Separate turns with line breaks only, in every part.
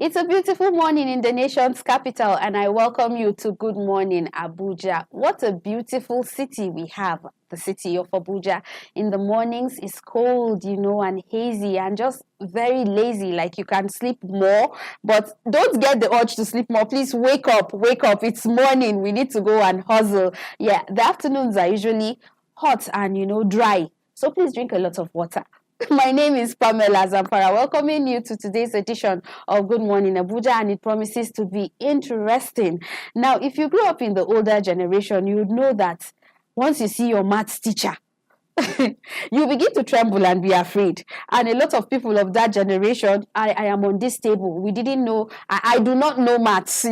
It's a beautiful morning in the nation's capital, and I welcome you to Good Morning Abuja. What a beautiful city we have, the city of Abuja. In the mornings, it's cold, and hazy, and just very lazy, like you can sleep more, but don't get the urge to sleep more. Please wake up, wake up. It's morning. We need to go and hustle. Yeah, the afternoons are usually hot and, dry. So please drink a lot of water. My name is Pamela Zampara, welcoming you to today's edition of Good Morning Abuja, and it promises to be interesting. Now, if you grew up in the older generation, you would know that once you see your maths teacher, you begin to tremble and be afraid. And a lot of people of that generation, I am on this table. We didn't know, I do not know maths,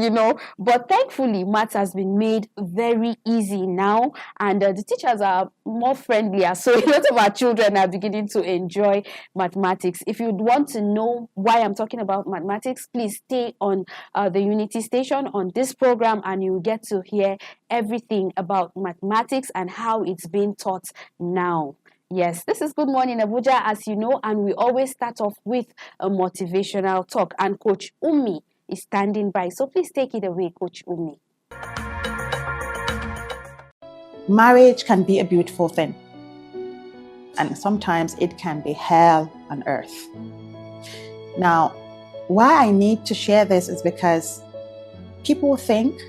but thankfully, maths has been made very easy now, and the teachers are more friendlier. So a lot of our children are beginning to enjoy mathematics. If you want to know why I'm talking about mathematics, please stay on the Unity station on this program, and you get to hear everything about mathematics and how it's being taught now. Yes, this is Good Morning Abuja, as you know, and we always start off with a motivational talk, and Coach Umi is standing by. So please take it away, Coach Umi.
Marriage can be a beautiful thing, and sometimes it can be hell on earth. Now, why I need to share this is because people think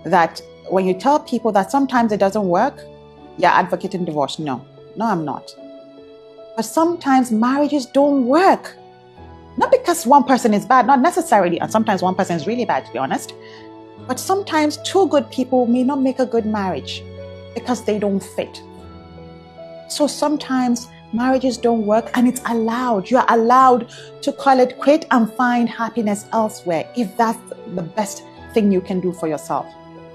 that when you tell people that sometimes it doesn't work, you're advocating divorce. No, I'm not. But sometimes marriages don't work. Not because one person is bad, not necessarily, and sometimes one person is really bad, to be honest. But sometimes two good people may not make a good marriage because they don't fit. So sometimes marriages don't work, and it's allowed. You're allowed to call it quit and find happiness elsewhere if that's the best thing you can do for yourself.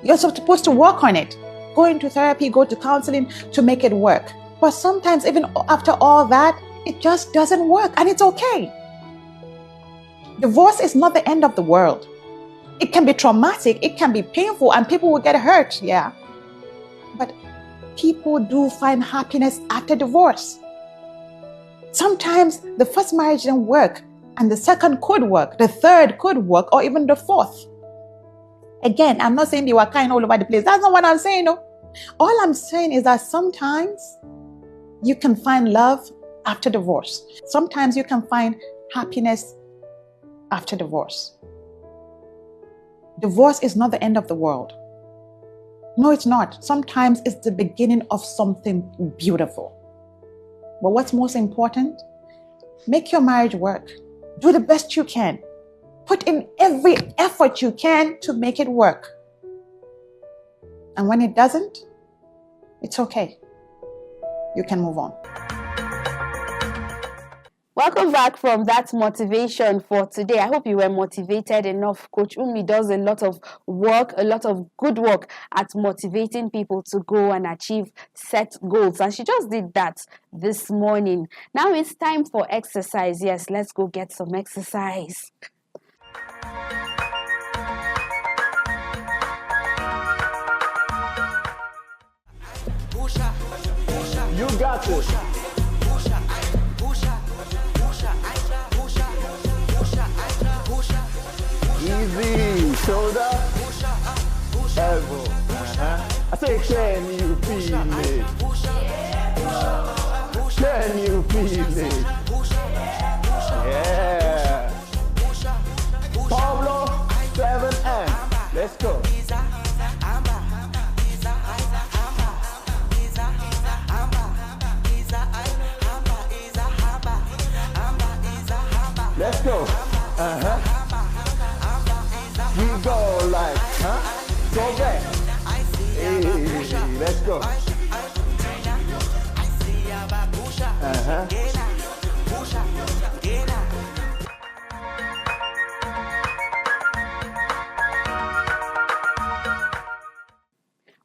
You're supposed to work on it. Go into therapy, go to counseling to make it work. But sometimes, even after all that, it just doesn't work, and it's okay. Divorce is not the end of the world. It can be traumatic, it can be painful, and people will get hurt, yeah. But people do find happiness after divorce. Sometimes the first marriage didn't work, and the second could work, the third could work, or even the fourth. Again, I'm not saying they were kind all over the place. That's not what I'm saying, no. All I'm saying is that sometimes you can find love after divorce. Sometimes you can find happiness after divorce. Divorce is not the end of the world. No, it's not. Sometimes it's the beginning of something beautiful. But what's most important? Make your marriage work. Do the best you can. Put in every effort you can to make it work. And when it doesn't, it's okay. You can move on.
Welcome back from that motivation for today. I hope you were motivated enough. Coach Umi does a lot of work, a lot of good work at motivating people to go and achieve set goals. And she just did that this morning. Now it's time for exercise. Yes, let's go get some exercise.
You got this. Easy. Shoulder. Elbow. I say, can you feel it? Can you feel it? Yeah. Pablo, 7M. Let's go. Let's go. We go like, go back. Hey, let's go.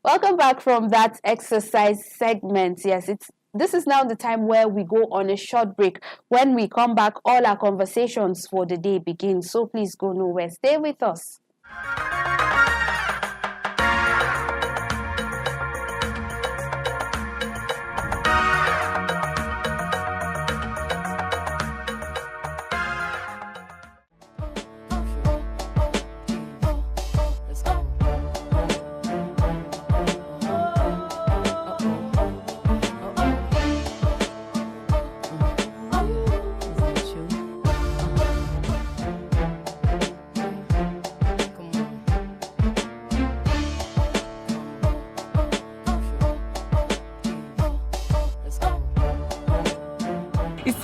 Welcome back from that exercise segment. Yes, this is now the time where we go on a short break. When we come back, all our conversations for the day begin. So please go nowhere. Stay with us.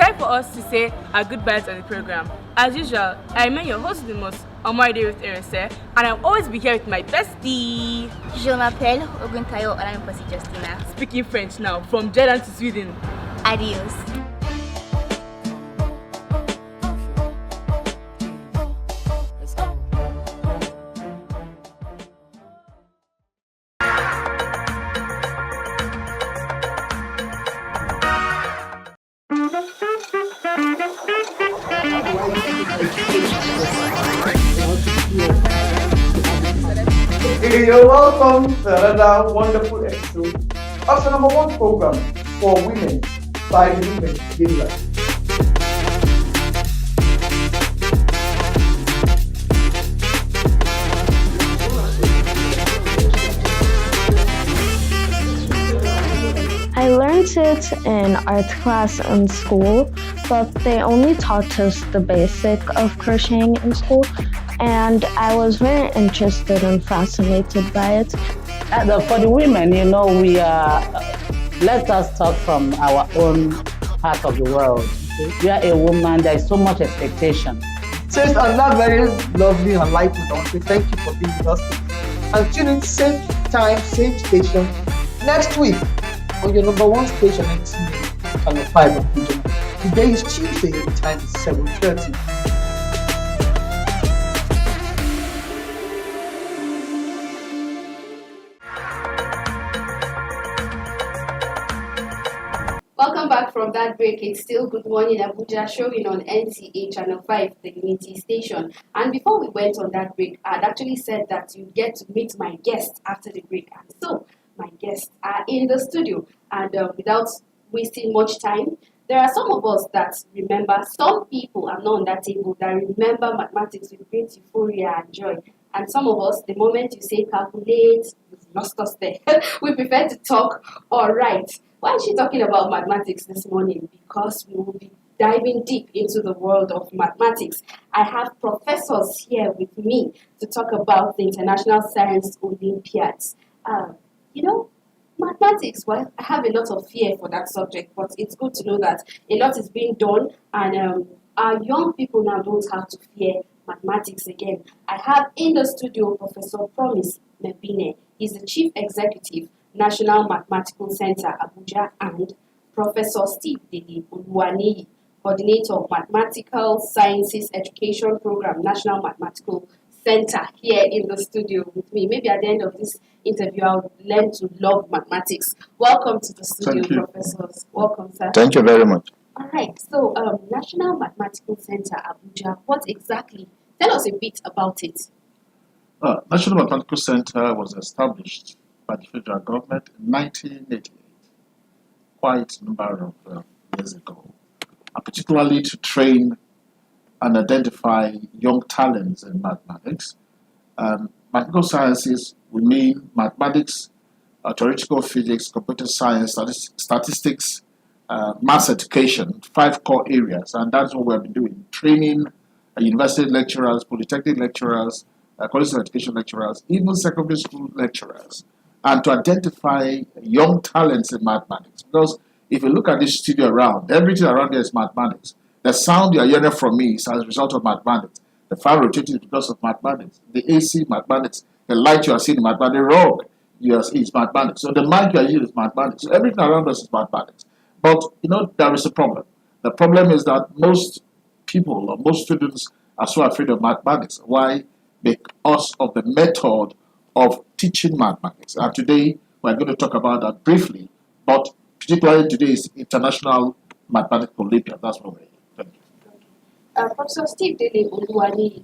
time for us to say our goodbyes on the program. As usual, I remain your host of the most, Omaride with Erese, and I'll always be here with my bestie.
Je m'appelle Oguntayo Olamposi Justina.
Speaking French now, from Jordan to Sweden.
Adios.
You're welcome to another wonderful episode of the number one program for women by the women daily life.
I learned it in art class in school, but they only taught us the basic of crocheting in school, and I was very interested and fascinated by it.
For the women, we are, let us talk from our own part of the world. You are a woman, there is so much expectation.
Since on that very lovely and light note, I want to thank you for being with us today. And tune in same time, same station next week on your number one station at Channel 5 Abuja. Today is Tuesday, the time is 7:30.
Welcome back from that break. It's still Good Morning Abuja, showing on NTA Channel 5, the Unity station. And before we went on that break, I'd actually said that you get to meet my guests after the break. And so, my guests are in the studio. And without wasting much time, there are some of us that remember, some people are not on that table, that remember mathematics with great euphoria and joy. And some of us, the moment you say calculate, you've lost us there. We prefer to talk or write. Why is she talking about mathematics this morning? Because we will be diving deep into the world of mathematics. I have professors here with me to talk about the International Science Olympiads. Mathematics, well, I have a lot of fear for that subject, but it's good to know that a lot is being done, and our young people now don't have to fear mathematics again. I have in the studio Professor Promise Mebine. He's the Chief Executive, National Mathematical Center, Abuja, and Professor Steve Dede Oluwaniyi, Coordinator of Mathematical Sciences Education Program, National Mathematical Center, here in the studio with me. Maybe at the end of this interview, I'll learn to love mathematics. Welcome to the studio, professors. Welcome, sir.
Thank you very much.
All right, so National Mathematical Center, Abuja, what exactly? Tell us a bit about it.
National Mathematical Center was established by the federal government in 1988, quite a number of years ago, and particularly to train and identify young talents in mathematics. Mathematical sciences would mean mathematics, theoretical physics, computer science, statistics, mass education, 5 core areas, and that's what we've been doing, training university lecturers, polytechnic lecturers, college of education lecturers, even secondary school lecturers, and to identify young talents in mathematics. Because if you look at this studio around, everything around there is mathematics. The sound you are hearing from me is as a result of mathematics. The fan rotating is because of mathematics. The AC, mathematics. The light you are seeing, mathematics. The rug is mathematics. So the mic you are using is mathematics. So everything around us is mathematics. But, there is a problem. The problem is that most people or most students are so afraid of mathematics. Why? Because of the method of teaching mathematics. And today, we're going to talk about that briefly. But particularly today is International Mathematical Olympiad. That's what we're here. Thank you.
Professor Steve Dede Oluwaniyi,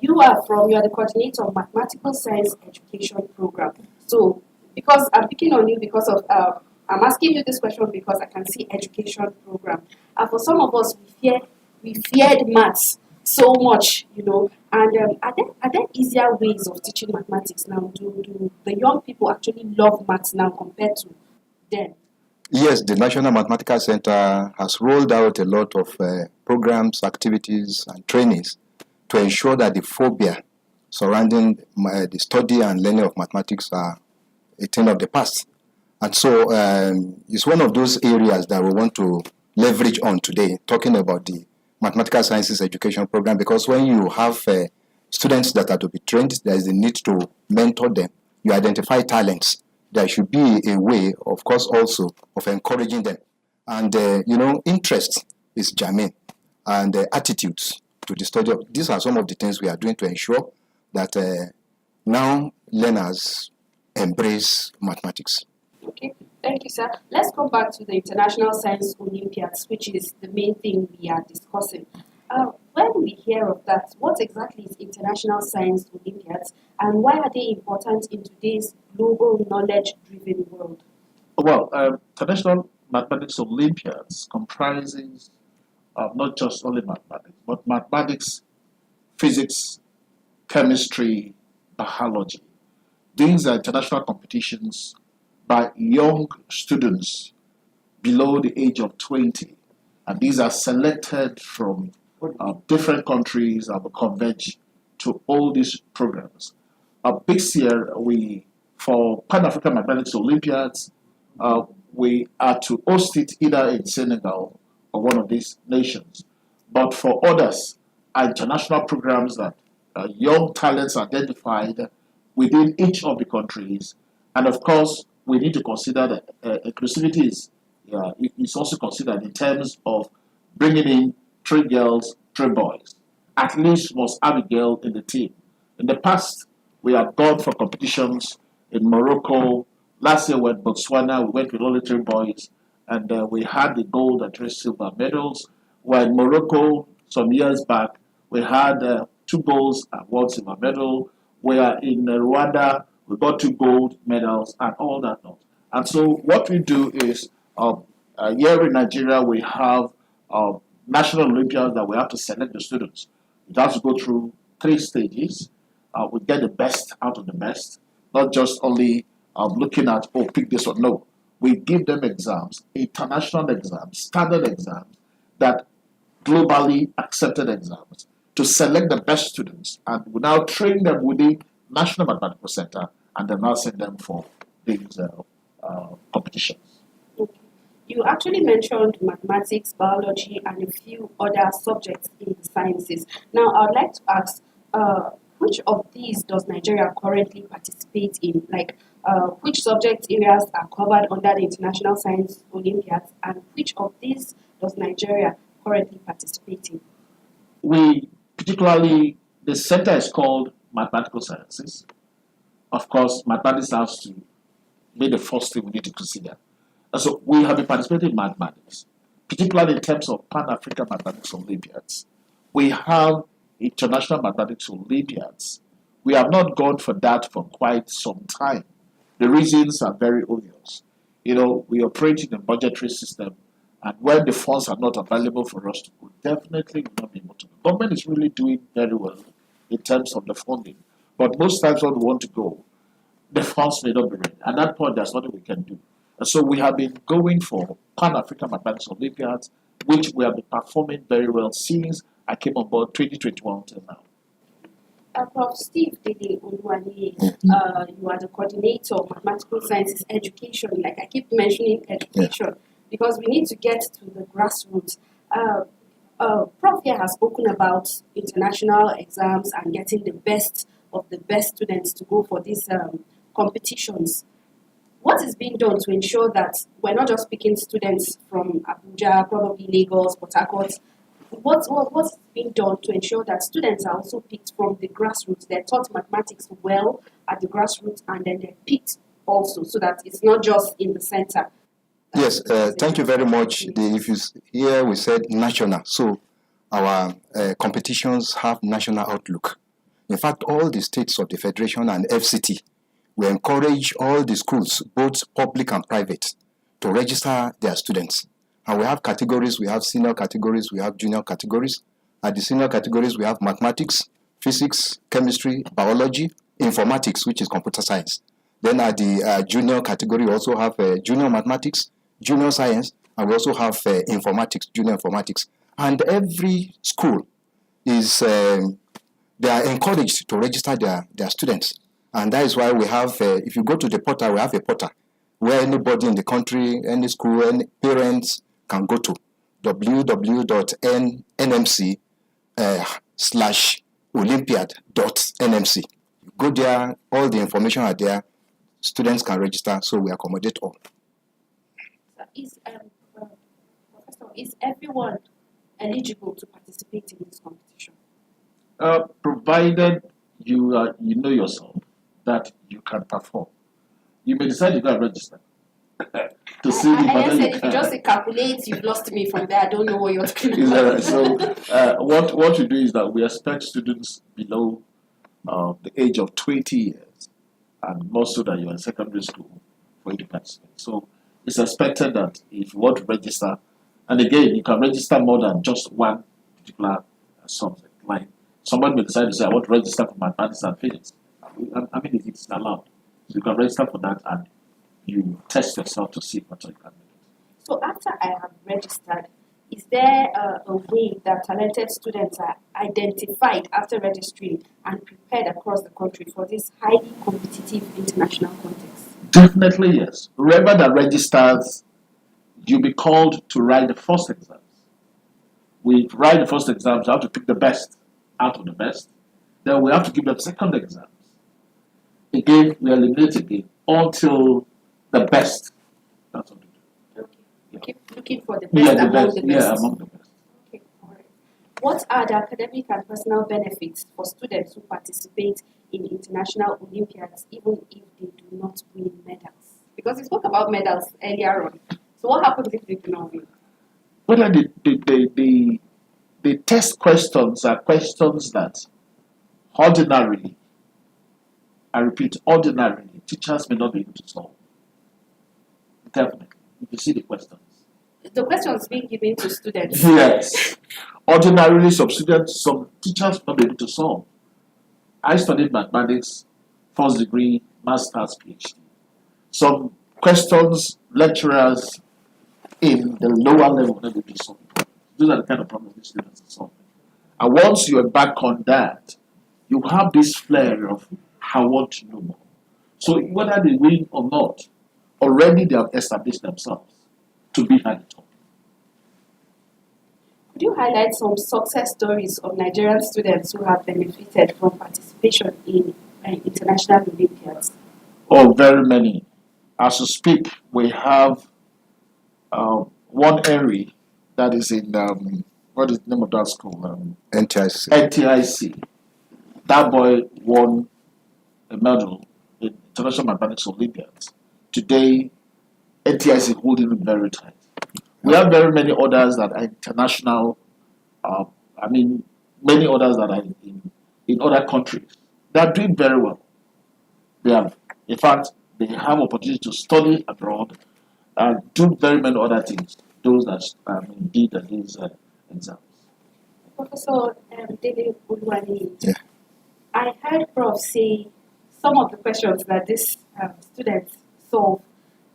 you are the coordinator of Mathematical Science Education Program. So, because I'm picking on you because of, I'm asking you this question because I can see education program. And for some of us, we feared maths so much, and are there easier ways of teaching mathematics now? Do the young people actually love maths now compared to then?
Yes, the National Mathematical Center has rolled out a lot of programs, activities, and trainings to ensure that the phobia surrounding the study and learning of mathematics are a thing of the past. And so it's one of those areas that we want to
leverage on today, talking about the mathematical sciences education program, because when you have students that are to be trained, there is a need to mentor them. You identify talents. There should be a way, of course, also of encouraging them. And, interest is germane, and attitudes to the study of. These are some of the things we are doing to ensure that now learners embrace mathematics.
Okay, thank you, sir. Let's go back to the International Science Olympiads, which is the main thing we are discussing. When we hear of that, what exactly is International Science Olympiads, and why are they important in today's global knowledge-driven world?
Well, International Mathematics Olympiads comprises not just only mathematics, but mathematics, physics, chemistry, biology. These are international competitions by young students below the age of 20. And these are selected from different countries and will converge to all these programs. This year, for Pan-African Mathematics Olympiads, we are to host it either in Senegal or one of these nations. But for others, are international programs that young talents identified within each of the countries. And of course, we need to consider that inclusivity is also considered in terms of bringing in 3 girls, 3 boys. At least must have a girl in the team. In the past, we have gone for competitions in Morocco. Last year, we went Botswana. We went with only 3 boys, and we had the gold and 3 silver medals. While in Morocco, some years back, we had 2 golds and 1 silver medal. We are in Rwanda. We got 2 gold medals and all that. And so what we do is, here in Nigeria, we have national Olympiads that we have to select the students. It has to go through 3 stages. We get the best out of the best, not just only looking at, pick this or no. We give them exams, international exams, standard exams, that globally accepted exams to select the best students, and we now train them within National Mathematical Center, and then now send them for these competitions.
Okay. You actually mentioned mathematics, biology, and a few other subjects in the sciences. Now, I would like to ask, which of these does Nigeria currently participate in? Like, which subject areas are covered under the International Science Olympiads, and which of these does Nigeria currently participate in?
We particularly, the center is called Mathematical Sciences. Of course, mathematics has to be the first thing we need to consider. And so we have been participating in mathematics, particularly in terms of Pan-African Mathematics Olympiads. We have International Mathematics Olympiads. We have not gone for that for quite some time. The reasons are very obvious. We operate in a budgetary system, and when the funds are not available for us to go, definitely will not be able to go. Government is really doing very well in terms of the funding. But most times when we want to go, the funds may not be ready. At that point, there's nothing we can do. And so we have been going for Pan-African Mathematics Olympiads, which we have been performing very well since I came on board 2021 till now.
Prof. Steve Dede Oluwaniyi, you are the coordinator of mathematical sciences education. Like I keep mentioning education, because we need to get to the grassroots. Prof here has spoken about international exams and getting the best of the best students to go for these competitions. What is being done to ensure that we're not just picking students from Abuja, probably Lagos, Port Harcourt? What's being done to ensure that students are also picked from the grassroots? They're taught mathematics well at the grassroots, and then they're picked also, so that it's not just in the center.
Yes, thank you very much. If you hear, we said national, so our competitions have national outlook. In fact, all the states of the Federation and FCT, we encourage all the schools, both public and private, to register their students. And we have categories. We have senior categories. We have junior categories. At the senior categories, we have mathematics, physics, chemistry, biology, informatics, which is computer science. Then at the junior category, we also have junior mathematics, junior science, and we also have informatics, junior informatics. And every school is, they are encouraged to register their students. And that is why we have, if you go to the portal, we have a portal where anybody in the country, any school, any parents can go to. www.nmc/olympiad.nmc. Go there, all the information are there. Students can register, so we accommodate all.
Professor, is everyone eligible to participate in this competition?
Provided you know yourself that you can perform. You may decide to go and register to see
I
whether
said
you
if you
can.
just calculate, you've lost me from there. I don't know what you're talking
Is that
about.
right? So what we do is that we expect students below the age of 20 years, and more so that you're in secondary school, for you to participate. So it's expected that if you want to register, and again, you can register more than just one particular subject. Like someone may decide to say, I want to register for mathematics and physics. I mean, it's allowed. So you can register for that and you test yourself to see what you can do.
So after I have registered, is there a way that talented students are identified after registering and prepared across the country for this highly competitive international context?
Definitely, yes. Whoever that registers, you'll be called to write the first exams. We write the first exams, you have to pick the best out of the best. Then we have to give them second exams. Again, we eliminate again until the best. That's what we do.
Okay.
Yeah.
Keep looking for the best among the best.
Yeah, among the best.
Okay, all right. What are the academic and personal benefits for students who participate in international Olympiads, even if they do not win medals? Because we spoke about medals earlier on. So what happens if they do not win?
Whether the test questions are questions that ordinarily, I repeat, ordinarily, teachers may not be able to solve. Definitely, if you see the questions.
The questions being given to students.
Yes. Ordinarily, some teachers may not be able to solve. I studied mathematics, first degree, master's, PhD. Some questions, lecturers in the lower level may not be able to solve. Those are the kind of problems these students are solving. And once you embark on that, you have this flair of, I want to know more. So whether they win or not, already they have established themselves to be at the top.
Could you highlight some success stories of Nigerian students who have benefited from participation in international Olympiads?
Oh, very many. As we speak, we have one Henry that is in, what is the name of that school?
NTIC.
NTIC. That boy won a medal in International Mathematics Olympiads. Today, NTIC is holding it very tight. We have very many others that are international, many others that are in other countries. They are doing very well. In fact, they have opportunity to study abroad and do very many other things, those that did these exams.
Professor David Ulwani,
Yeah.
I heard Prof say some of the questions that these students solve,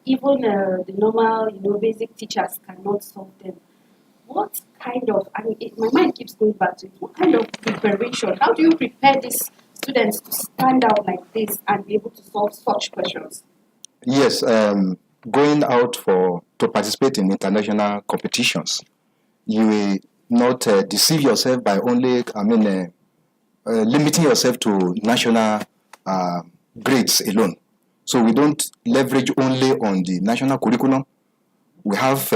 even the normal, basic teachers cannot solve them. What kind of, my mind keeps going back to it, what kind of preparation, how do you prepare these students to stand out like this and be able to solve such questions?
Yes, going out to participate in international competitions, you will not deceive yourself by only, limiting yourself to national grades alone. So we don't leverage only on the national curriculum. We have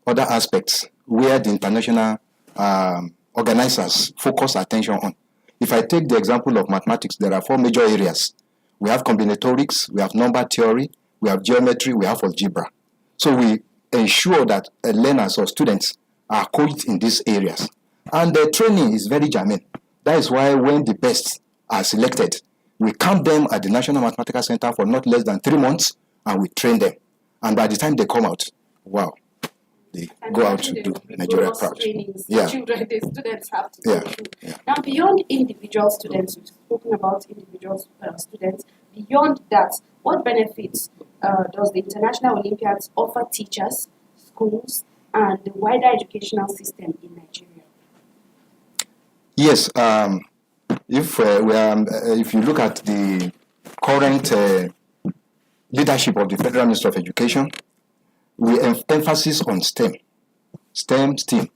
other aspects where the international organizers focus attention on. If I take the example of mathematics, there are 4 major areas. We have combinatorics, we have number theory, we have geometry, we have algebra. So we ensure that learners or students are coached in these areas. And the training is very germane. That is why when the best are selected, we camp them at the National Mathematical Center for not less than 3 months, and we train them. And by the time they come out, wow, they go out to do Nigeria proud.
The children, the students have to
Yeah.
go through. Now, beyond individual students, we've spoken about individual students. Beyond that, what benefits does the International Olympiads offer teachers, schools, and the wider educational system in Nigeria?
Yes, if you look at the current leadership of the Federal Ministry of Education, we have emphasis on STEM. STEM, STEAM.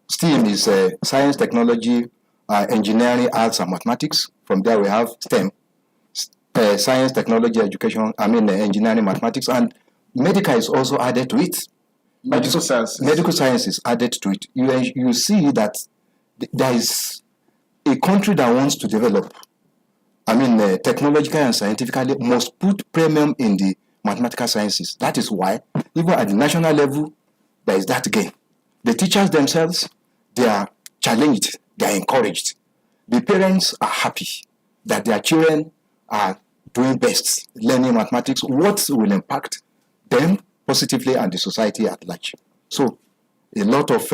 STEAM is science, technology, engineering, arts, and mathematics. From there, we have STEM, science, technology, engineering, mathematics, and medical is also added to it.
Medical sciences.
Medical science is added to it. You see that there is a country that wants to develop, technologically and scientifically, must put premium in the mathematical sciences. That is why, even at the national level, there is that gain. The teachers themselves, they are challenged, they are encouraged. The parents are happy that their children are doing best, learning mathematics, what will impact them positively and the society at large. So, a lot of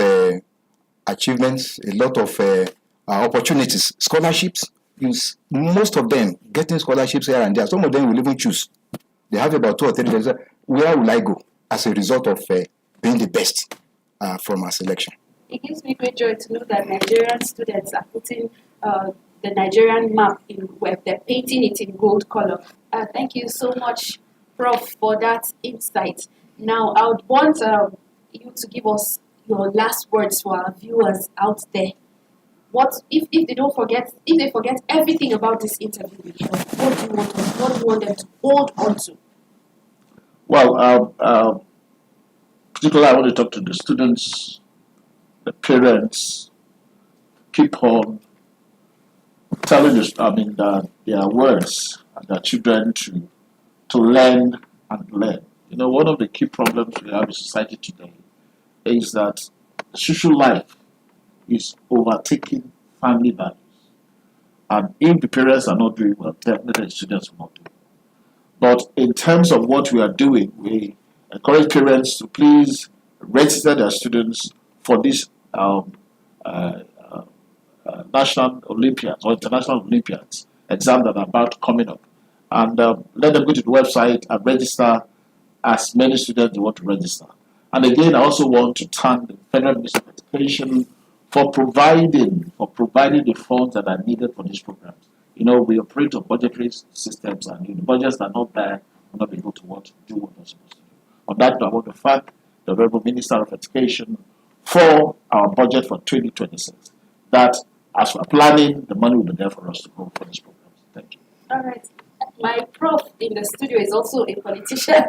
achievements, a lot of opportunities, scholarships, most of them getting scholarships here and there. Some of them will even choose. They have about 2 or 3 days. Where will I go as a result of being the best from our selection?
It gives me great joy to know that Nigerian students are putting the Nigerian map in web. They're painting it in gold color. Thank you so much, Prof, for that insight. Now, I would want you to give us your last words for our viewers out there. What if they forget everything about this interview we held? What do you want them to hold on to?
Well, particularly I want to talk to the students, the parents. Keep on telling their words and their children to learn and learn. One of the key problems we have in society today is that social life is overtaking family values. And if the parents are not doing well, definitely the students will not do well. But in terms of what we are doing, we encourage parents to please register their students for these national Olympiads or international Olympiads exams that are about coming up. And let them go to the website and register as many students they want to register. And again, I also want to thank the Federal Ministry of Education for providing the funds that are needed for these programs. We operate on budgetary systems, and if the budgets are not there, we'll not be able to do what we're supposed to do. On that note, I want to thank the Honorable Minister of Education for our budget for 2026. That as we're planning, the money will be there for us to go for these programs. Thank you.
All right. My prof in the studio is also a politician.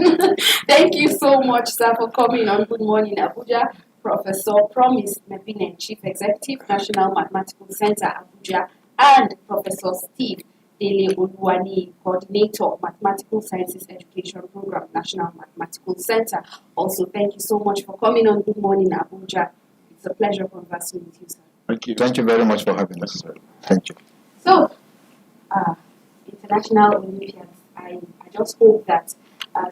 Thank you so much, sir, for coming on Good Morning Abuja. Professor Promise Mepine, Chief Executive, National Mathematical Center, Abuja, and Professor Steve Dele Oluwani, Coordinator, Mathematical Sciences Education Program, National Mathematical Center. Also, thank you so much for coming on Good Morning Abuja. It's a pleasure conversing with you, sir.
Thank you. Thank you very much for having us. Thank you.
So, International Olympiads, I just hope that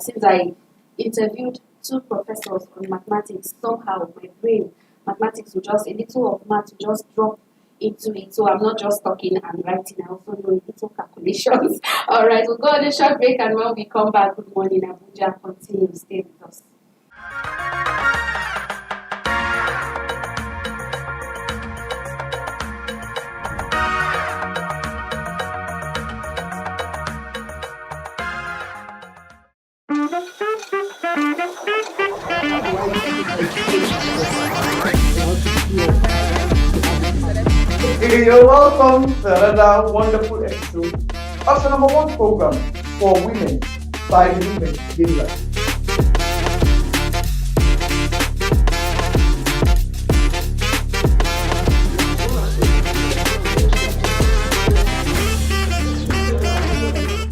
since I interviewed 2 professors on mathematics, somehow my brain, mathematics will just, a little of math will just drop into it. So I'm not just talking and writing, I also know little calculations. All right, we'll go on a short break, and when we come back, Good Morning Abuja, continue, stay with us.
You're welcome to another wonderful episode of the #1 program for women by the women daily life.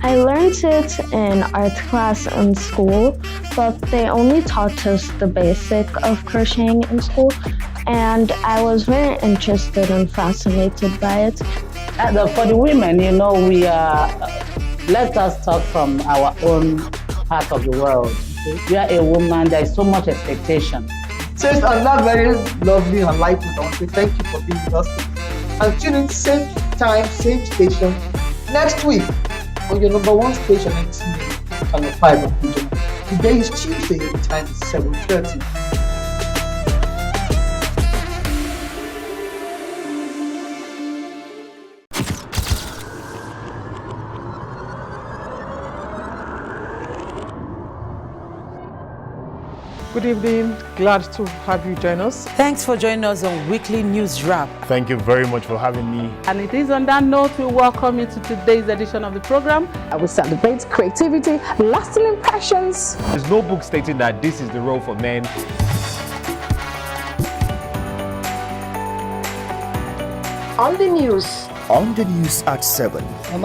I learned it in art class in school, but they only taught us the basic of crocheting in school, and I was very interested and fascinated by it.
For the women, we are, let us talk from our own part of the world. You are a woman, there is so much expectation.
So it's another very lovely and enlightening. I want to say thank you for being with us. And tune in same time, same station next week on your #1 station, Channel 5 of Abuja. Today is Tuesday, the time is 7:30.
Good evening. Glad to have you join us.
Thanks for joining us on Weekly News Wrap.
Thank you very much for having me.
And it is on that note we welcome you to today's edition of the program. We celebrate creativity, lasting impressions.
There's no book stating that this is the role for men.
On the news.
On the news at 7.
The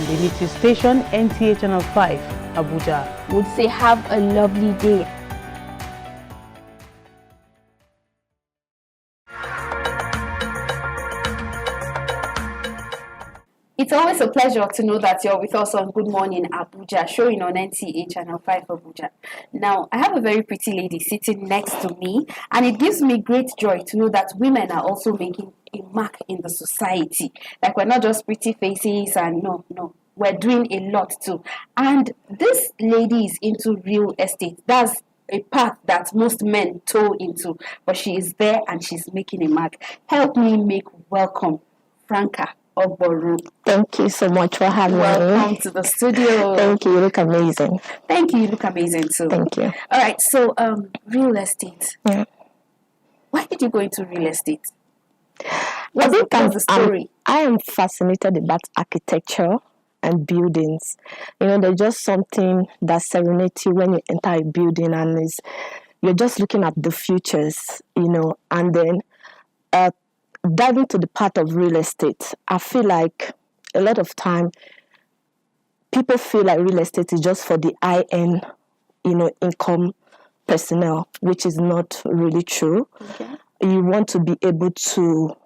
Unity Station, NTA Channel 5, Abuja.
Would say have a lovely day. It's always a pleasure to know that you're with us on Good Morning Abuja, showing on NTA Channel 5 Abuja. Now, I have a very pretty lady sitting next to me, and it gives me great joy to know that women are also making a mark in the society. Like, we're not just pretty faces, and no, we're doing a lot too. And this lady is into real estate. That's a path that most men toe into, but she is there and she's making a mark. Help me make welcome Franca Oboru.
Thank you so much for having me.
Welcome to the studio.
Thank you. You look amazing.
Thank you. You look amazing too.
Thank you.
All right. So, real estate.
Yeah.
Why did you go into real estate?
What's
the story?
I am fascinated about architecture and buildings. You know, there's just something that serenades you when you enter a building, and you're just looking at the futures, you know, and then diving to the part of real estate. I feel like a lot of time people feel like real estate is just for the high-end, you know, income personnel, which is not really true.
Okay.
You want to be able to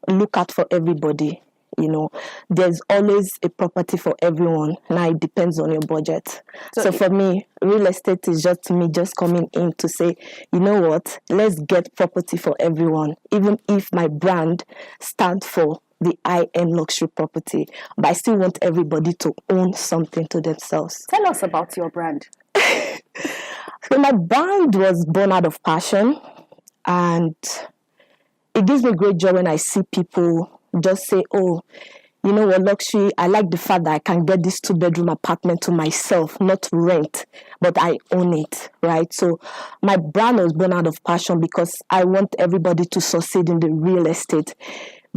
look out for everybody. You know, there's always a property for everyone. Now it depends on your budget. So for me, real estate is just me just coming in to say, you know what, let's get property for everyone. Even if my brand stands for the high-end luxury property, but I still want everybody to own something to themselves.
Tell us about your brand.
So my brand was born out of passion, and it gives me great joy when I see people just say, oh, you know what, luxury, I like the fact that I can get this 2-bedroom apartment to myself, not rent, but I own it, right? So my brand was born out of passion because I want everybody to succeed in the real estate,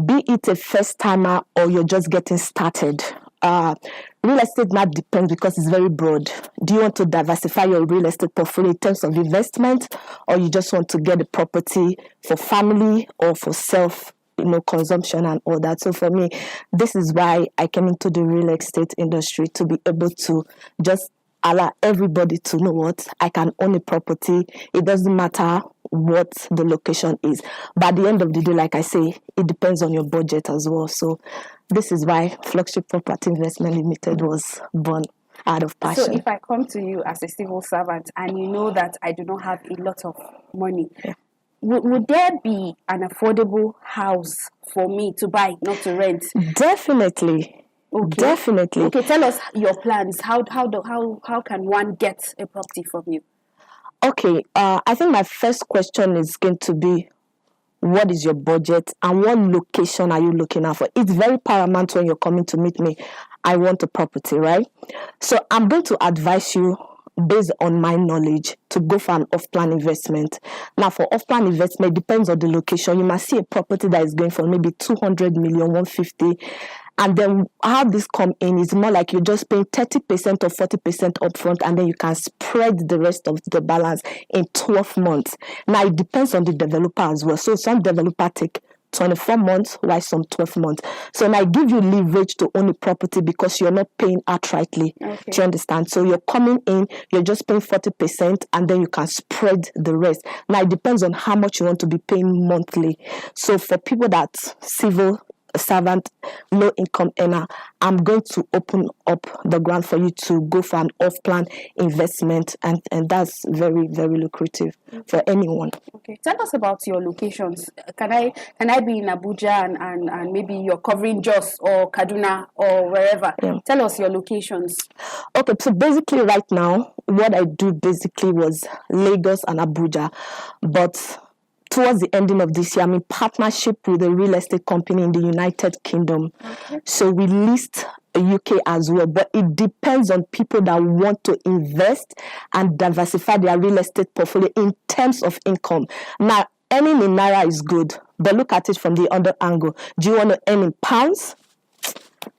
be it a first timer or you're just getting started. Real estate now depends because it's very broad. Do you want to diversify your real estate portfolio in terms of investment, or you just want to get a property for family or for self, you know, consumption and all that? So for me, this is why I came into the real estate industry, to be able to just allow everybody to know what I can own a property. It doesn't matter what the location is, but at the end of the day, like I say, it depends on your budget as well. So this is why Flagship Property Investment Limited was born out of passion.
So if I come to you as a civil servant and you know that I do not have a lot of money,
yeah,
would there be an affordable house for me to buy, not to rent?
Definitely.
Okay.
Definitely.
Okay, tell us your plans. How can one get a property from you?
Okay, I think my first question is going to be, what is your budget and what location are you looking at for? It's very paramount when you're coming to meet me. I want a property, right? So I'm going to advise you based on my knowledge to go for an off-plan investment. Now, for off-plan investment, it depends on the location. You must see a property that is going for maybe 200 million, 150. And then how this come in is more like you're just paying 30% or 40% upfront, and then you can spread the rest of the balance in 12 months. Now, it depends on the developer as well. So some developer take 24 months, while some 12 months. So now I give you leverage to own a property because you're not paying outrightly.
Okay.
Do you understand? So you're coming in, you're just paying 40%, and then you can spread the rest. Now it depends on how much you want to be paying monthly. So for people that's civil servant, low income earner, I'm going to open up the ground for you to go for an off-plan investment, and that's very, very lucrative for anyone.
Okay, tell us about your locations. Can I be in Abuja and maybe you're covering Jos or Kaduna or wherever?
Yeah.
Tell us your locations.
Okay, so basically right now, what I do basically was Lagos and Abuja, but towards the ending of this year, I'm in partnership with a real estate company in the United Kingdom. Okay. So we list UK as well, but it depends on people that want to invest and diversify their real estate portfolio in terms of income. Now, earning in Naira is good, but look at it from the other angle. Do you want to earn in pounds?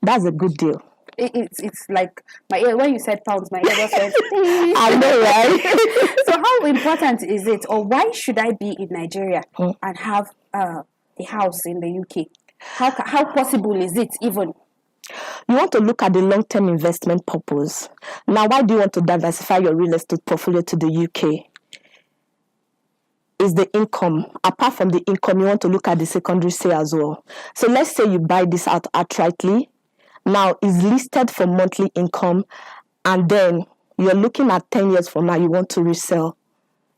That's a good deal.
It's like my ear, when you said pounds, my ear just went.
I know, right?
So how important is it, or why should I be in Nigeria and have a house in the UK? How possible is it even?
You want to look at the long-term investment purpose. Now, why do you want to diversify your real estate portfolio to the UK? Is the income. Apart from the income, you want to look at the secondary sale as well. So let's say you buy this out outrightly. Now, it's listed for monthly income, and then you're looking at 10 years from now, you want to resell.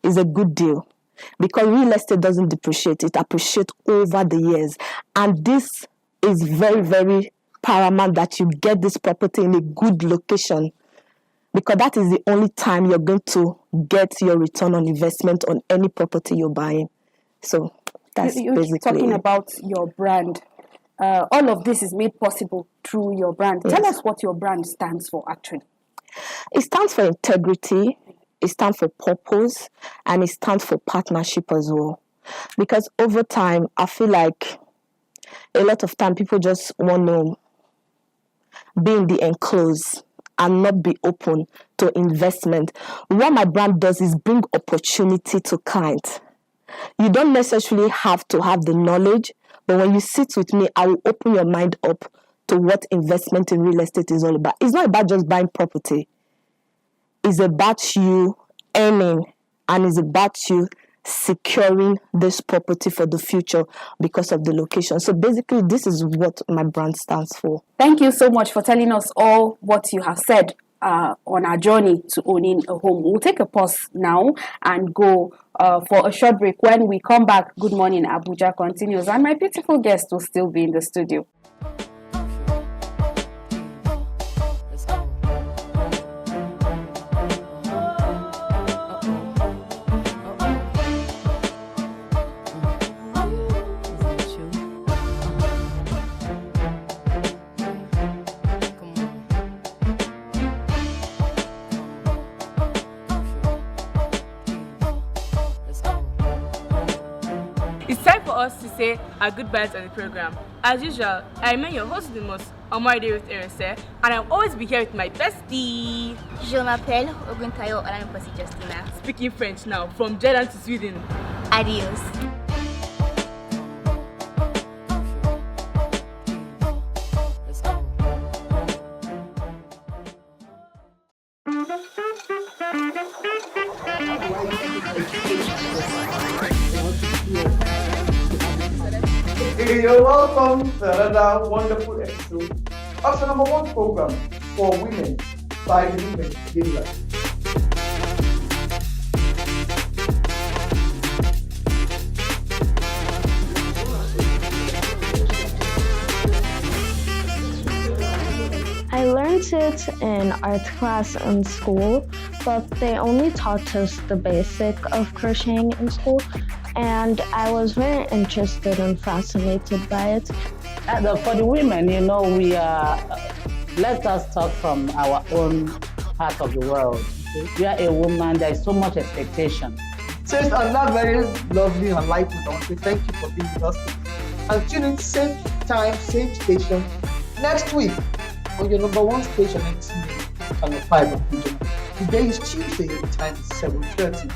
It's a good deal because real estate doesn't depreciate. It appreciates over the years. And this is very, very paramount that you get this property in a good location, because that is the only time you're going to get your return on investment on any property you're buying. So that's
you're
basically
talking about your brand. All of this is made possible through your brand.
Yes.
Tell us what your brand stands for, actually.
It stands for integrity, it stands for purpose, and it stands for partnership as well. Because over time, I feel like a lot of time people just want to be in the enclosed and not be open to investment. What my brand does is bring opportunity to clients. You don't necessarily have to have the knowledge, but when you sit with me, I will open your mind up to what investment in real estate is all about. It's not about just buying property. It's about you earning, and it's about you securing this property for the future because of the location. So basically, this is what my brand stands for.
Thank you so much for telling us all what you have said on our journey to owning a home. We'll take a pause now and go for a short break. When we come back, Good Morning Abuja continues, and my beautiful guest will still be in the studio.
It's time for us to say our goodbyes on the program. As usual, I remain your host, the most, Omaride with Erese, and I'll always be here with my bestie.
Je m'appelle Oguntayo Olaniposi Justina.
Speaking French now, from Jordan to Sweden.
Adios.
You're welcome to another wonderful episode of the #1 program for women by the women daily life.
I learned it in art class in school, but they only taught us the basic of crocheting in school, and I was very interested and fascinated by it.
For the women, we are, let us talk from our own part of the world. Okay? You are a woman, there is so much expectation.
So it's another very lovely and enlightening. I want to say thank you for being with us. And tune in same time, same station next week on your #1 station, Channel 5 of Abuja. Today is Tuesday, the time is 7:30.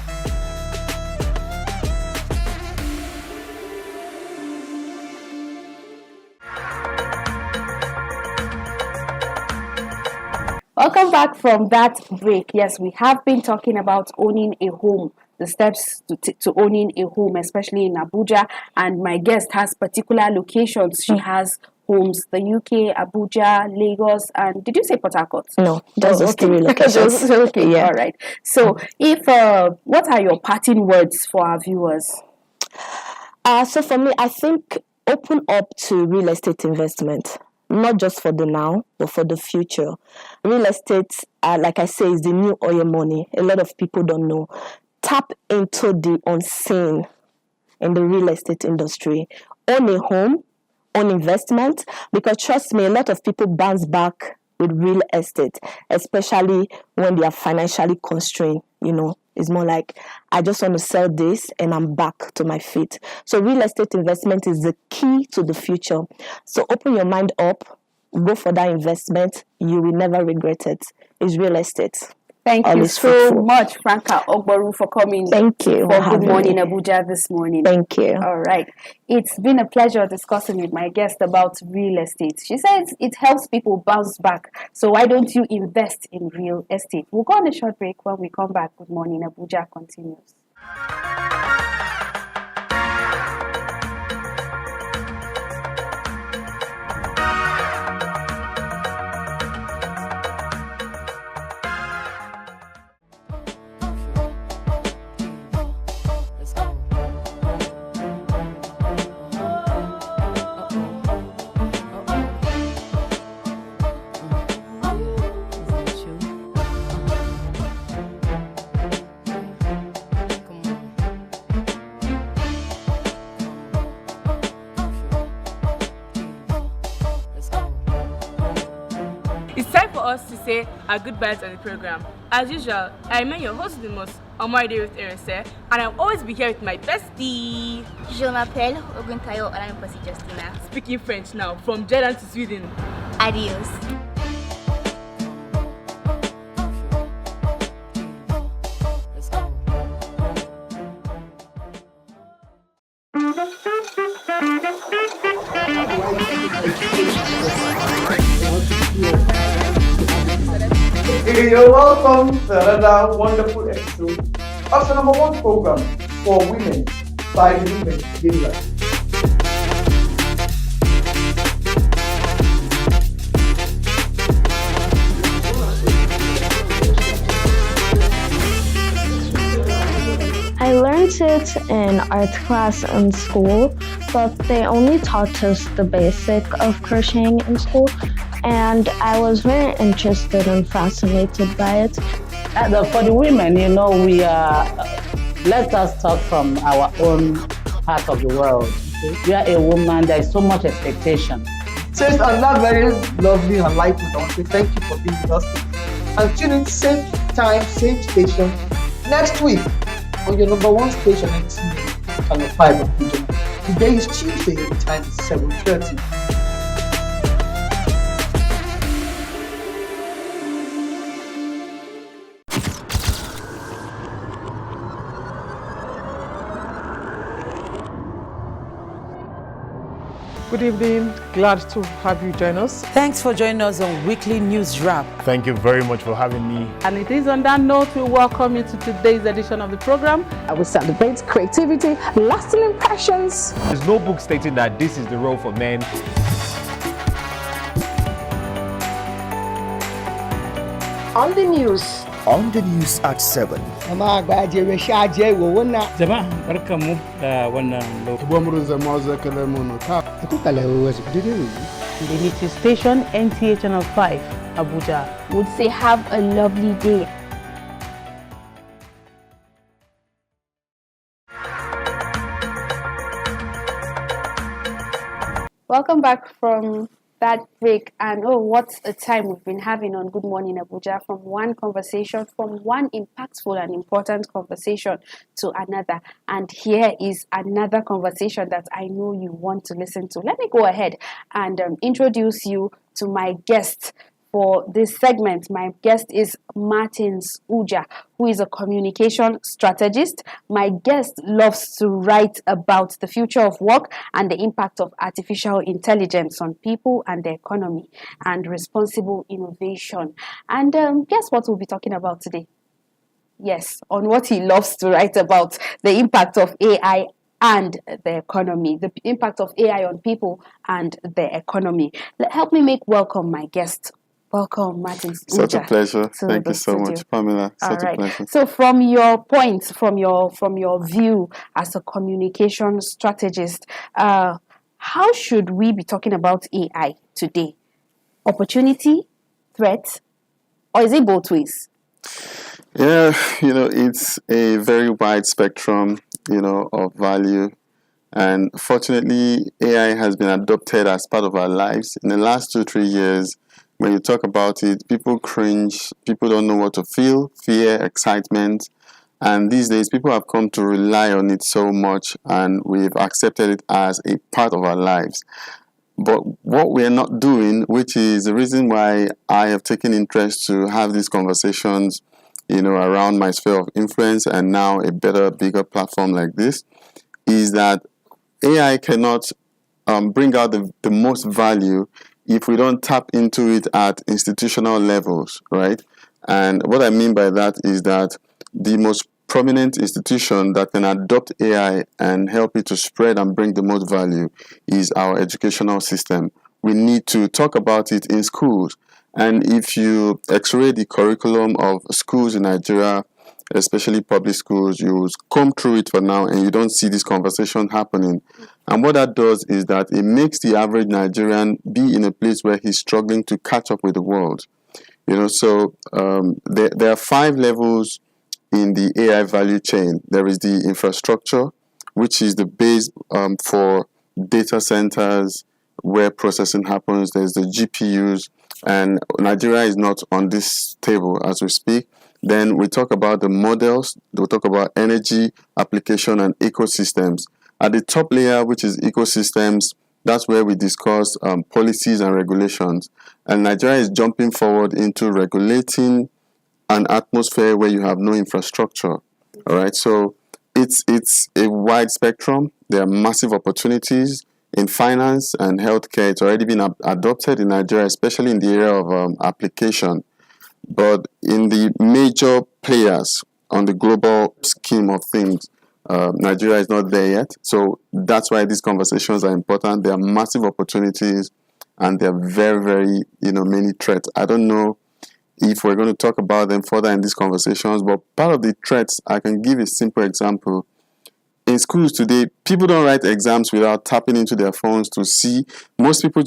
Welcome back from that break. Yes, we have been talking about owning a home, the steps to owning a home, especially in Abuja. And my guest has particular locations. She has homes, the UK, Abuja, Lagos, and did you say Port Harcourt?
No, those three locations.
Okay,
yeah.
All right. So, what are your parting words for our viewers?
So for me, I think open up to real estate investment. Not just for the now, but for the future. Real estate, like I say, is the new oil money. A lot of people don't know. Tap into the unseen.
in the real estate industry. Own a home, own investment, because trust me, a lot of people bounce back with real estate, especially when they are financially constrained. It's more like, I just want to sell this and I'm back to my feet. So real estate investment is the key to the future. So open your mind up, go for that investment. You will never regret it. It's real estate.
Thank you so much, Franca Ogboru, for coming.
Thank you
for Good Morning Abuja this morning.
Thank you.
All right. It's been a pleasure discussing with my guest about real estate. She says it helps people bounce back. So why don't you invest in real estate? We'll go on a short break. When we come back, Good Morning Abuja continues.
It's time for us to say our goodbyes on the program. As usual, I remain your host, the most Omar with Erese, and I'll always be here with my bestie.
Je m'appelle Oguntayo and I'm Justina.
Speaking French now, from Jordan to Sweden.
Adios.
You're welcome to another wonderful episode of the #1 program for women by the women daily life.
I learned it in art class in school, but they only taught us the basic of crocheting in school, and I was very interested and fascinated by it.
For the women, we are, let us talk from our own part of the world. We are a woman, there is so much expectation.
So it's on that very lovely and light note, I want to thank you for being with us today. And tune in same time, same station next week on your #1 station at Channel 5 Abuja. Today is Tuesday, the time is 7:30.
Good evening. Glad to have you join us.
Thanks for joining us on Weekly News Wrap.
Thank you very much for having me.
And it is on that note we welcome you to today's edition of the program. I will celebrate creativity, lasting impressions.
There's no book stating that this is the role for men.
On the news.
On the news at 7.
Jama'a barkanmu da wannan
The Little Station, NTA Channel 5, Abuja.
Would say have a lovely day. Welcome back from that break, and what a time we've been having on Good Morning Abuja, from one conversation, from one impactful and important conversation to another. And here is another conversation that I know you want to listen to. Let me go ahead and introduce you to my guest for this segment. My guest is Martins Uja, who is a communication strategist. My guest loves to write about the future of work and the impact of artificial intelligence on people and the economy and responsible innovation. And guess what we'll be talking about today? Yes, on what he loves to write about, the impact of AI and the economy, the impact of AI on people and the economy. Help me make welcome my guest. Welcome, Martin.
Such a pleasure. Thank you so much, Pamela. Such a pleasure.
So from your point, from your view as a communication strategist, how should we be talking about AI today? Opportunity, threat, or is it both ways?
Yeah, it's a very wide spectrum, of value And fortunately, AI has been adopted as part of our lives. In the last 2-3 years, when you talk about it, people cringe, people don't know what to feel, fear, excitement. And these days, people have come to rely on it so much, and we've accepted it as a part of our lives. But what we're not doing, which is the reason why I have taken interest to have these conversations, around my sphere of influence and now a better, bigger platform like this, is that AI cannot bring out the most value if we don't tap into it at institutional levels, right? And what I mean by that is that the most prominent institution that can adopt AI and help it to spread and bring the most value is our educational system. We need to talk about it in schools. And if you x-ray the curriculum of schools in Nigeria, especially public schools, you comb through it for now and you don't see this conversation happening. And what that does is that it makes the average Nigerian be in a place where he's struggling to catch up with the world. So there are 5 levels in the AI value chain. There is the infrastructure, which is the base for data centers where processing happens. There's the GPUs, and Nigeria is not on this table as we speak. Then we talk about the models, we'll talk about energy, application, and ecosystems. At the top layer, which is ecosystems, that's where we discuss policies and regulations. And Nigeria is jumping forward into regulating an atmosphere where you have no infrastructure. All right, so it's a wide spectrum. There are massive opportunities in finance and healthcare. It's already been adopted in Nigeria, especially in the area of application. But in the major players on the global scheme of things, Nigeria is not there yet. So that's why these conversations are important. There are massive opportunities and there are very, very, many threats. I don't know if we're going to talk about them further in these conversations, but part of the threats, I can give a simple example. In schools today, people don't write exams without tapping into their phones to see. Most people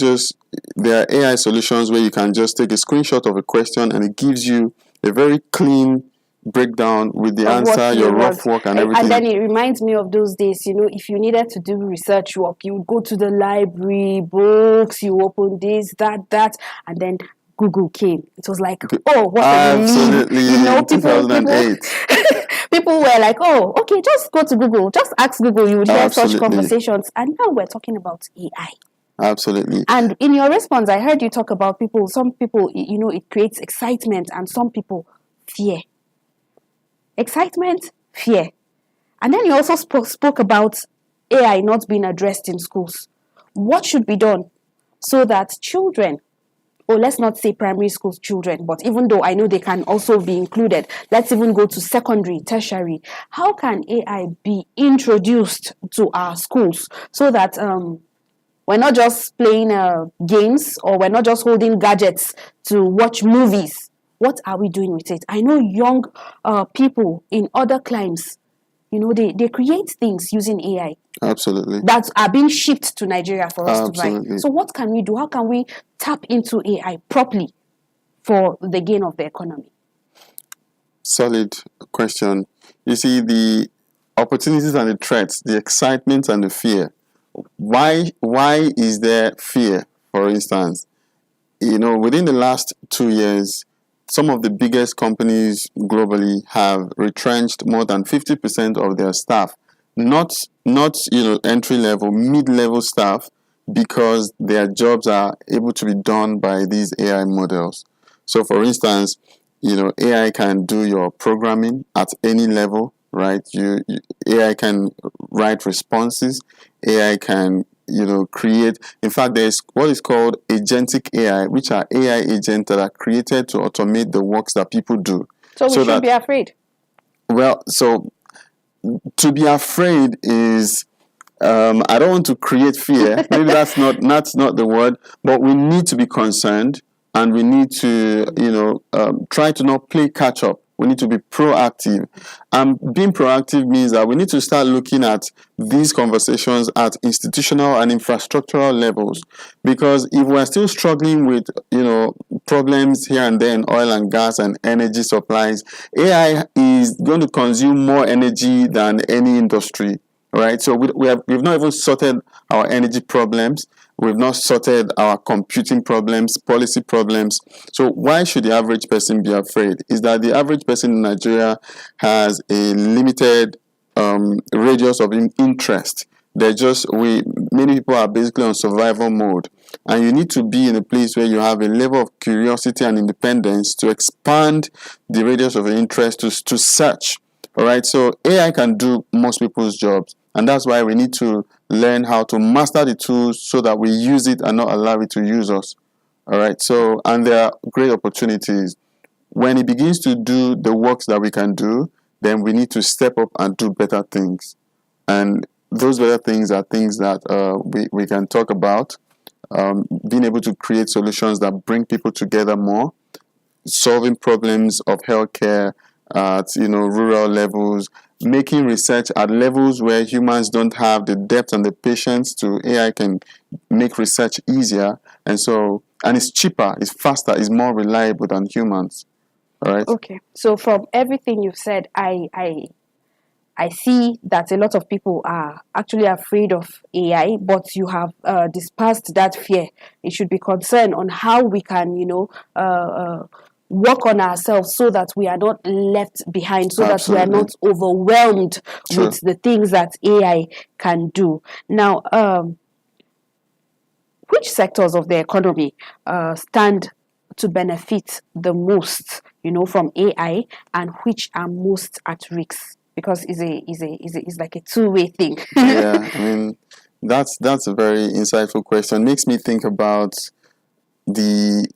there are AI solutions where you can just take a screenshot of a question and it gives you a very clean breakdown with the answer, your rough work and everything.
And then it reminds me of those days, if you needed to do research work, you would go to the library, books, you open this, that, and then Google came. It was like, oh, what a relief.
Absolutely, 2008.
People were like, oh, okay, just go to Google. Just ask Google. You would hear such conversations. And now we're talking about AI.
Absolutely.
And in your response, I heard you talk about some people, it creates excitement and some people fear. Excitement, fear. And then you also spoke about AI not being addressed in schools. What should be done so that children, or let's not say primary school children, but even though I know they can also be included, let's even go to secondary, tertiary. How can AI be introduced to our schools so that we're not just playing games or we're not just holding gadgets to watch movies? What are we doing with it? I know young people in other climes, they create things using AI.
Absolutely.
That are being shipped to Nigeria for us to buy. So what can we do? How can we tap into AI properly for the gain of the economy?
Solid question. You see, the opportunities and the threats, the excitement and the fear. Why is there fear, for instance? Within the last 2 years, some of the biggest companies globally have retrenched more than 50% of their staff. Not entry level, mid-level staff, because their jobs are able to be done by these AI models. So for instance, AI can do your programming at any level, right? AI can write responses, AI can create. In fact, there's what is called agentic AI, which are AI agents that are created to automate the works that people do.
So we shouldn't be afraid.
Well, so to be afraid is I don't want to create fear. Maybe that's not the word, but we need to be concerned and we need to try to not play catch up. We need to be proactive. And being proactive means that we need to start looking at these conversations at institutional and infrastructural levels. Because if we're still struggling with, problems here and there in oil and gas and energy supplies, AI is going to consume more energy than any industry. right? So we've not even sorted our energy problems. We've not sorted our computing problems, policy problems. So why should the average person be afraid? Is that the average person in Nigeria has a limited radius of interest. Many people are basically on survival mode, and you need to be in a place where you have a level of curiosity and independence to expand the radius of interest to search. All right, so AI can do most people's jobs, and that's why we need to learn how to master the tools so that we use it and not allow it to use us. All right, so and there are great opportunities. When it begins to do the works that we can do, then we need to step up and do better things. And those better things are things that we can talk about. Being able to create solutions that bring people together more, solving problems of healthcare at rural levels, making research at levels where humans don't have the depth and the patience to. AI can make research easier, and it's cheaper, it's faster, it's more reliable than humans. All right.
Okay. So from everything you've said, I see that a lot of people are actually afraid of AI, but you have dispersed that fear. It should be concerned on how we can, work on ourselves so that we are not left behind, so
Absolutely.
that we are not overwhelmed
True.
with the things that AI can do. Now, which sectors of the economy stand to benefit the most, from AI, and which are most at risk? Because it's like a two-way thing.
Yeah, I mean, that's a very insightful question. Makes me think about the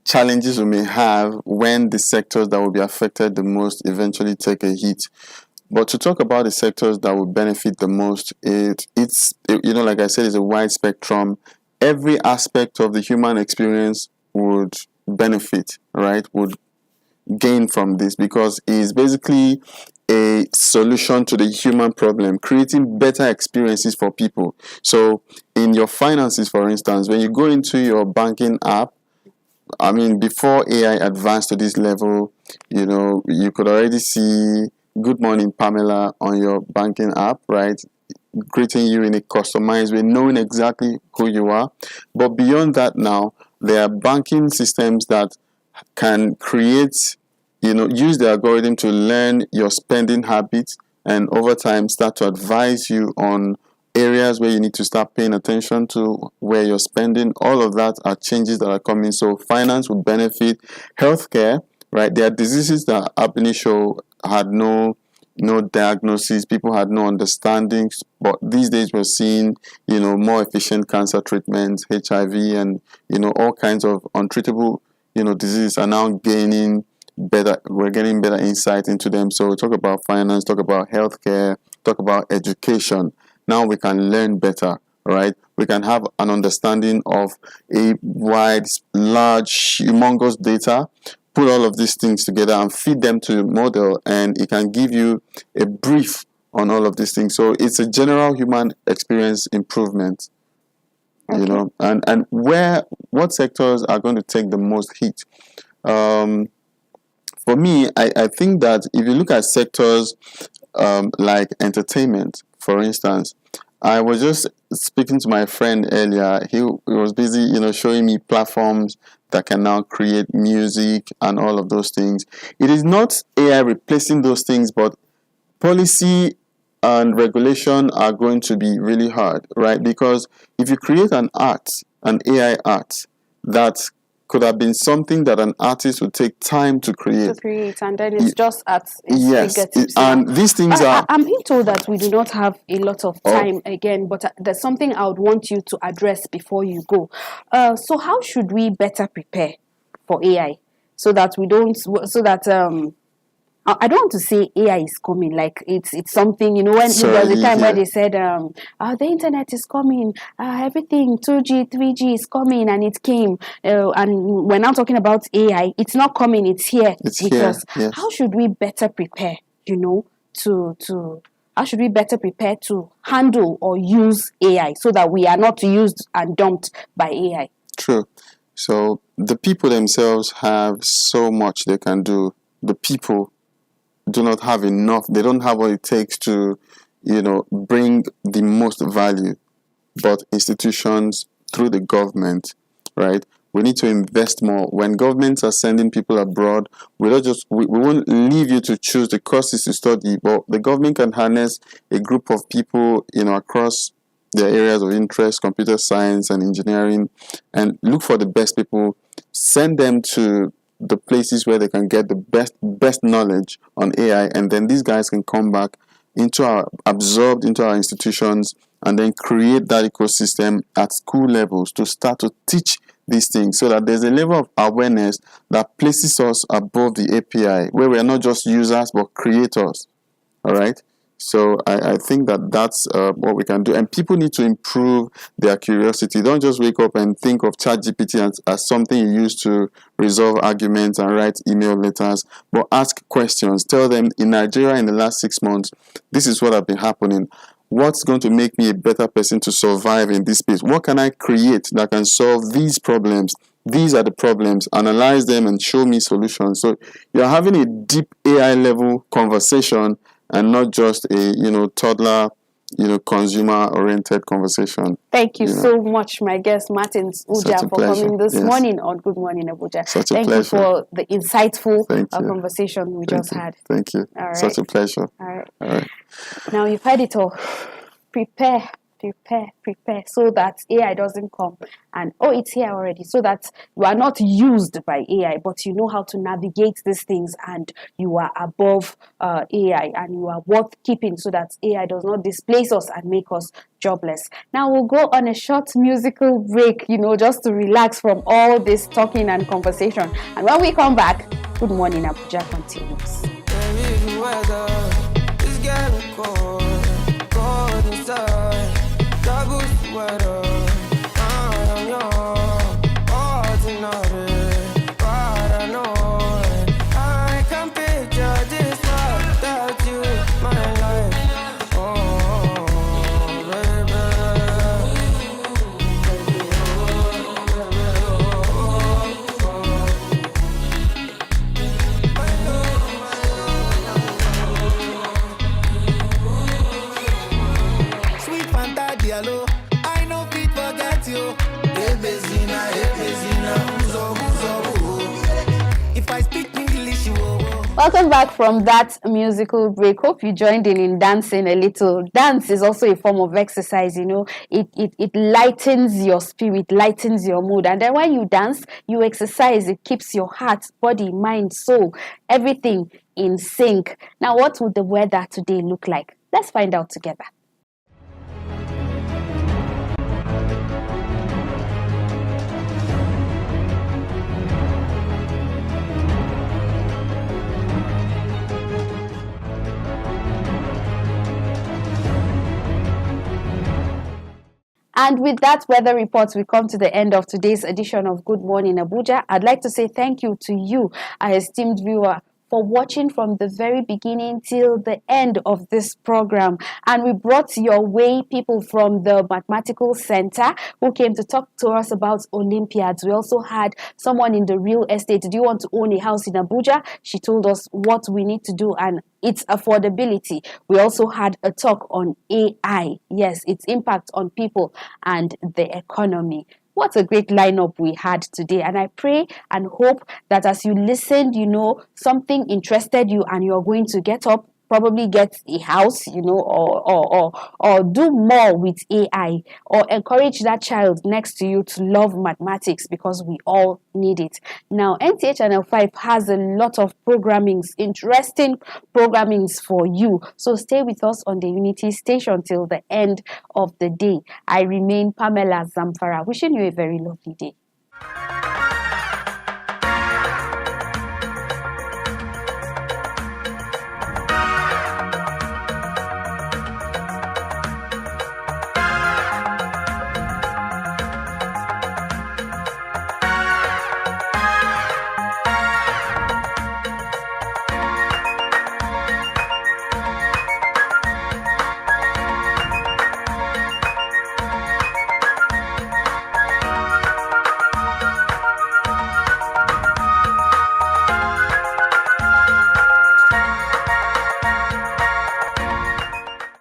challenges we may have when the sectors that will be affected the most eventually take a hit. But to talk about the sectors that will benefit the most, it's like I said, it's a wide spectrum. Every aspect of the human experience would benefit, right? Would gain from this, because it's basically a solution to the human problem, creating better experiences for people. So in your finances, for instance, when you go into your banking app, I mean, before AI advanced to this level, you could already see "Good morning, Pamela" on your banking app, right? Greeting you in a customized way, knowing exactly who you are. But beyond that now, there are banking systems that can create, use the algorithm to learn your spending habits, and over time start to advise you on areas where you need to start paying attention to, where you're spending. All of that are changes that are coming. So finance will benefit. Healthcare, right? There are diseases that ab initio had no diagnosis, people had no understandings, but these days we're seeing more efficient cancer treatments, HIV, and all kinds of untreatable diseases are now gaining better. We're getting better insight into them. So we talk about finance, talk about healthcare, talk about education. Now we can learn better, right? We can have an understanding of a wide, large, humongous data, put all of these things together and feed them to the model, and it can give you a brief on all of these things. So it's a general human experience improvement.
Okay.
And what sectors are going to take the most hit? For me, I think that if you look at sectors like entertainment, for instance, I was just speaking to my friend earlier. He was busy, showing me platforms that can now create music and all of those things. It is not AI replacing those things, but policy and regulation are going to be really hard, right? Because if you create an AI art, that could have been something that an artist would take time to create.
And then it's just at its
Yes,
fingertips
and
now.
these things are.
I'm being told that we do not have a lot of time again, but there's something I would want you to address before you go. So how should we better prepare for AI so that we don't, so that I don't want to say AI is coming, like it's something, when there was a time where they said the internet is coming, everything 2G 3G is coming, and it came, and we're now talking about AI. It's not coming, it's here.
Yes.
How should we better prepare, how should we better prepare to handle or use AI so that we are not used and dumped by AI?
True. So the people themselves have so much they can do. The people do not have enough. They don't have what it takes to, bring the most value, but institutions through the government, right? We need to invest more. When governments are sending people abroad, we won't leave you to choose the courses to study, but the government can harness a group of people, across their areas of interest, computer science and engineering, and look for the best people, send them to the places where they can get the best knowledge on AI, and then these guys can come back absorbed into our institutions, and then create that ecosystem at school levels to start to teach these things, so that there's a level of awareness that places us above the API, where we are not just users but creators. All right. So I think that's what we can do, and people need to improve their curiosity. Don't just wake up and think of ChatGPT as something you use to resolve arguments and write email letters, but ask questions. Tell them, in Nigeria in the last 6 months, this is what has been happening. What's going to make me a better person to survive in this space? What can I create that can solve these problems? These are the problems. Analyze them and show me solutions. So you're having a deep AI level conversation, and not just a toddler, consumer-oriented conversation.
Thank you so much, my guest Martin Uja, for coming this morning on Good Morning Abuja. Thank you for the insightful conversation we just had.
Thank you.
All right.
Such a pleasure.
All right. Now you've heard it all. Prepare, so that AI doesn't come and it's here already, so that you are not used by AI, but you know how to navigate these things, and you are above AI, and you are worth keeping, so that AI does not displace us and make us jobless. Now we'll go on a short musical break, just to relax from all this talking and conversation, and when we come back, Good Morning Abuja continues. Welcome back from that musical break. Hope you joined in dancing a little. Dance is also a form of exercise, It lightens your spirit, lightens your mood. And then when you dance, you exercise. It keeps your heart, body, mind, soul, everything in sync. Now, what would the weather today look like? Let's find out together. And with that weather report, we come to the end of today's edition of Good Morning Abuja. I'd like to say thank you to you, our esteemed viewer, for watching from the very beginning till the end of this program. And we brought your way people from the Mathematical Center who came to talk to us about Olympiads. We also had someone in the real estate. Do you want to own a house in Abuja? She told us what we need to do and its affordability. We also had a talk on AI. Yes, its impact on people and the economy. What a great lineup we had today. And I pray and hope that as you listened, something interested you and you're going to get up, probably get a house, or do more with AI, or encourage that child next to you to love mathematics, because we all need it. Now, NTA Channel 5 has a lot of interesting programmings for you. So stay with us on the Unity station till the end of the day. I remain Pamela Zamfara, wishing you a very lovely day.